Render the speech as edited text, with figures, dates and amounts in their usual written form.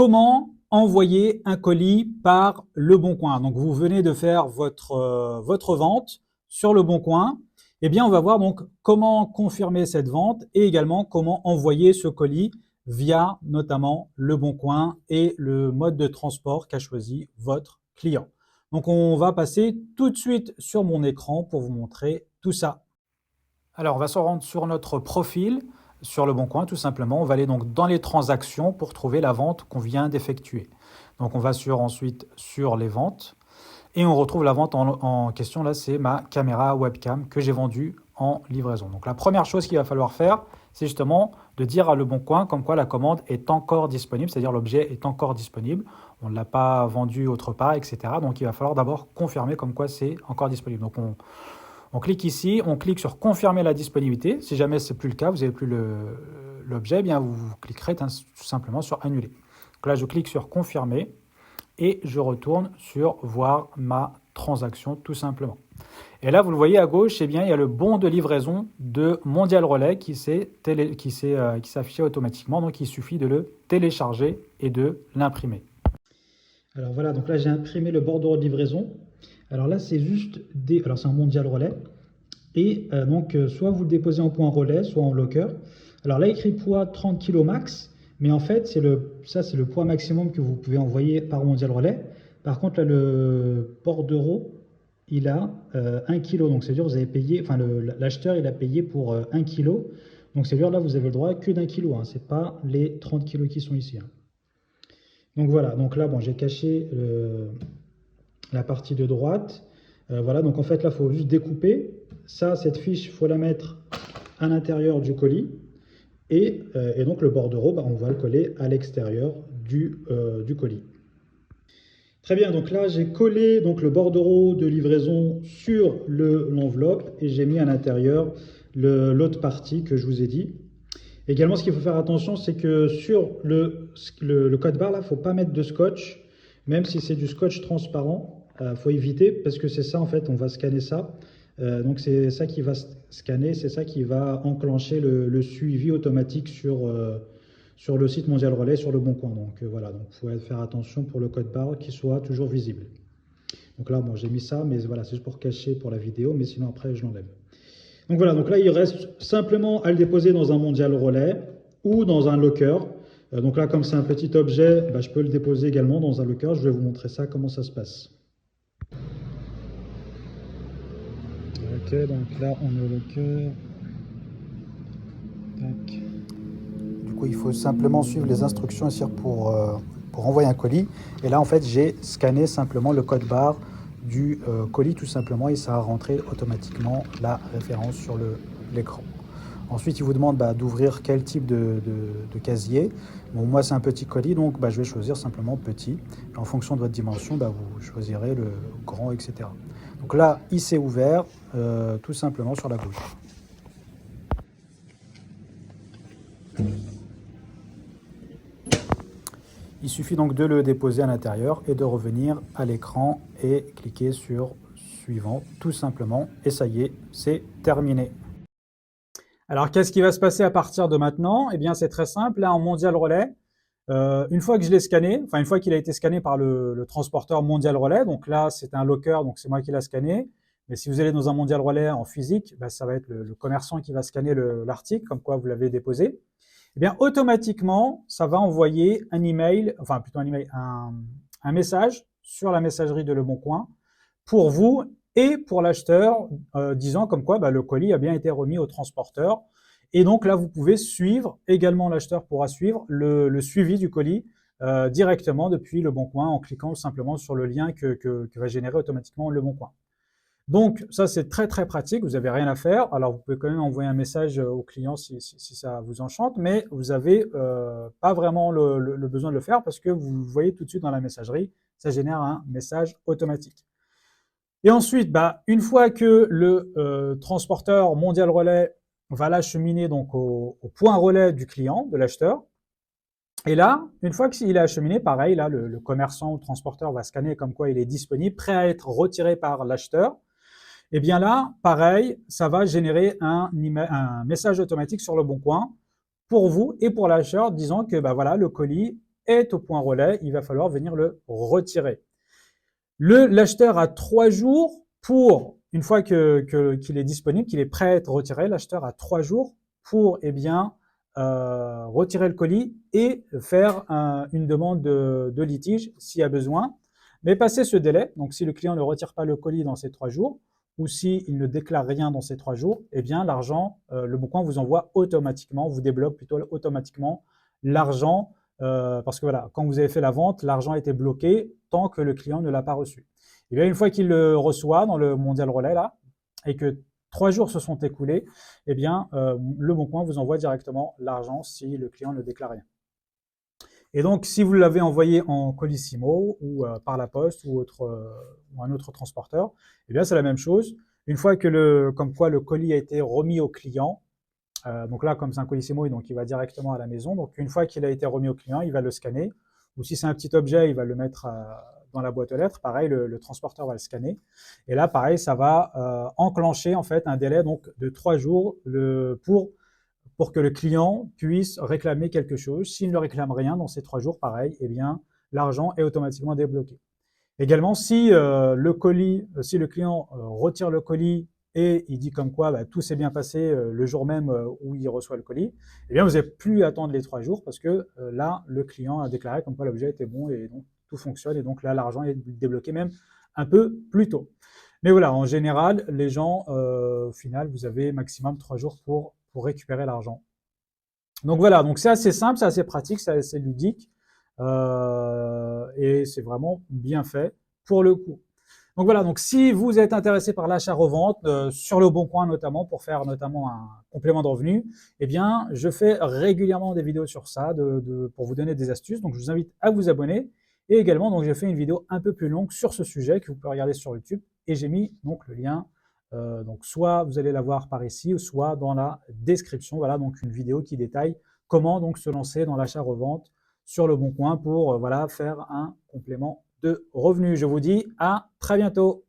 comment envoyer un colis par Le Bon Coin. Donc, vous venez de faire votre vente sur Le Bon Coin. Eh bien, on va voir donc comment confirmer cette vente et également comment envoyer ce colis via notamment Le Bon Coin et le mode de transport qu'a choisi votre client. Donc, on va passer tout de suite sur mon écran pour vous montrer tout ça. Alors, on va se rendre sur notre profil sur Le Bon Coin, tout simplement. On va aller donc dans les transactions pour trouver la vente qu'on vient d'effectuer. Donc, on va ensuite sur les ventes et on retrouve la vente en question. Là, c'est ma caméra webcam que j'ai vendue en livraison. Donc, la première chose qu'il va falloir faire, c'est justement de dire à Le Bon Coin comme quoi la commande est encore disponible, c'est-à-dire l'objet est encore disponible. On ne l'a pas vendu autre part, etc. Donc, il va falloir d'abord confirmer comme quoi c'est encore disponible. Donc, on clique ici, on clique sur confirmer la disponibilité. Si jamais ce n'est plus le cas, vous n'avez plus l'objet, eh bien vous cliquerez tout simplement sur annuler. Donc là, je clique sur confirmer et je retourne sur voir ma transaction tout simplement. Et là, vous le voyez à gauche, eh bien, il y a le bon de livraison de Mondial Relais qui s'est affiché automatiquement. Donc, il suffit de le télécharger et de l'imprimer. Alors voilà, donc là, j'ai imprimé le bordereau de livraison. Alors là, c'est juste alors c'est un Mondial Relais. Et soit vous le déposez en point relais, soit en locker. Alors là, écrit poids 30 kg max. Mais en fait, c'est le poids maximum que vous pouvez envoyer par Mondial Relais. Par contre, là, le bordereau, il a 1 kg. Donc, c'est-à-dire vous avez payé, enfin, l'acheteur, il a payé pour 1 kg. Donc, c'est-à-dire là, vous avez le droit que d'1 kg. Ce n'est pas les 30 kg qui sont ici. Donc, voilà. Donc là, bon, j'ai caché la partie de droite. Voilà, donc en fait là il faut juste découper ça, cette fiche il faut la mettre à l'intérieur du colis et donc le bordereau on va le coller à l'extérieur du colis. Très bien, donc là j'ai collé donc le bordereau de livraison sur l'enveloppe et j'ai mis à l'intérieur l'autre partie que je vous ai dit. Également, ce qu'il faut faire attention, c'est que sur le code barre là, il ne faut pas mettre de scotch, même si c'est du scotch transparent. Faut éviter parce que c'est ça en fait, on va scanner ça. Donc c'est ça qui va scanner, c'est ça qui va enclencher le suivi automatique sur le site Mondial Relais, sur Le Bon Coin. Donc voilà, donc faut faire attention pour le code barre qu'il soit toujours visible. Donc là, bon, j'ai mis ça, mais voilà, c'est juste pour cacher pour la vidéo, mais sinon après je l'enlève. Donc voilà, donc là il reste simplement à le déposer dans un Mondial Relais ou dans un locker. Donc là, comme c'est un petit objet, je peux le déposer également dans un locker. Je vais vous montrer ça, comment ça se passe. Ok, donc là on est au locker. Tac. Du coup, il faut simplement suivre les instructions ici pour envoyer un colis. Et là, en fait, j'ai scanné simplement le code barre du colis tout simplement et ça a rentré automatiquement la référence sur l'écran. Ensuite, il vous demande d'ouvrir quel type de casier. Bon, moi, c'est un petit colis, donc je vais choisir simplement petit. En fonction de votre dimension, vous choisirez le grand, etc. Donc là, il s'est ouvert tout simplement sur la gauche. Il suffit donc de le déposer à l'intérieur et de revenir à l'écran et cliquer sur suivant tout simplement. Et ça y est, c'est terminé. Alors, qu'est-ce qui va se passer à partir de maintenant? Eh bien, c'est très simple. Là, en Mondial Relais, une fois que je l'ai scanné, enfin une fois qu'il a été scanné par le transporteur Mondial Relais, donc là, c'est un locker, donc c'est moi qui l'ai scanné. Mais si vous allez dans un Mondial Relais en physique, ça va être le commerçant qui va scanner l'article, comme quoi vous l'avez déposé. Eh bien, automatiquement, ça va envoyer un email, enfin plutôt un message sur la messagerie de Le Bon Coin pour vous et pour l'acheteur, disant comme quoi le colis a bien été remis au transporteur. Et donc là, vous pouvez suivre, également l'acheteur pourra suivre le suivi du colis directement depuis Le Bon Coin en cliquant simplement sur le lien que va générer automatiquement Le Bon Coin. Donc ça, c'est très très pratique, vous n'avez rien à faire. Alors vous pouvez quand même envoyer un message au client si ça vous enchante, mais vous n'avez pas vraiment le besoin de le faire parce que vous voyez tout de suite dans la messagerie, ça génère un message automatique. Et ensuite, une fois que le transporteur Mondial Relais va l'acheminer donc au point relais du client, de l'acheteur, et là, une fois qu'il est acheminé, pareil, là, le commerçant ou le transporteur va scanner comme quoi il est disponible, prêt à être retiré par l'acheteur. Et bien là, pareil, ça va générer un message automatique sur Le Bon Coin pour vous et pour l'acheteur disant que voilà, le colis est au point relais, il va falloir venir le retirer. L'acheteur a 3 jours pour, une fois qu'il est disponible, qu'il est prêt à être retiré, l'acheteur a 3 jours pour retirer le colis et faire une demande de litige s'il y a besoin. Mais passé ce délai, donc si le client ne retire pas le colis dans ces 3 jours, ou s'il ne déclare rien dans ces 3 jours, eh bien l'argent, le Boncoin vous envoie automatiquement, vous débloque plutôt automatiquement l'argent, parce que voilà, quand vous avez fait la vente, l'argent a été bloqué tant que le client ne l'a pas reçu. Et bien une fois qu'il le reçoit dans le Mondial Relais là, et que 3 jours se sont écoulés, eh bien le Boncoin vous envoie directement l'argent si le client ne déclare rien. Et donc, si vous l'avez envoyé en Colissimo ou par la poste ou un autre transporteur, eh bien c'est la même chose. Une fois que comme quoi le colis a été remis au client, donc là, comme c'est un Colissimo, donc il va directement à la maison. Donc une fois qu'il a été remis au client, il va le scanner. Ou si c'est un petit objet, il va le mettre dans la boîte aux lettres. Pareil, le transporteur va le scanner. Et là, pareil, ça va enclencher en fait un délai donc de 3 jours pour que le client puisse réclamer quelque chose. S'il ne réclame rien dans ces 3 jours, pareil, eh bien, l'argent est automatiquement débloqué. Également, si si le client retire le colis et il dit comme quoi tout s'est bien passé le jour même où il reçoit le colis, eh bien, vous n'avez plus à attendre les 3 jours parce que là, le client a déclaré comme quoi l'objet était bon et donc tout fonctionne et donc là, l'argent est débloqué même un peu plus tôt. Mais voilà, en général, les gens, au final, vous avez maximum 3 jours pour récupérer l'argent. Donc voilà, donc c'est assez simple, c'est assez pratique, c'est assez ludique et c'est vraiment bien fait pour le coup. Donc voilà, donc si vous êtes intéressé par l'achat-revente, sur le Boncoin notamment, pour faire notamment un complément de revenu, eh bien, je fais régulièrement des vidéos sur ça pour vous donner des astuces. Donc je vous invite à vous abonner. Et également, donc j'ai fait une vidéo un peu plus longue sur ce sujet que vous pouvez regarder sur YouTube. Et j'ai mis donc le lien, donc soit vous allez la voir par ici, ou soit dans la description. Voilà, donc une vidéo qui détaille comment donc se lancer dans l'achat-revente sur le Boncoin pour voilà, faire un complément de revenus. Je vous dis à très bientôt.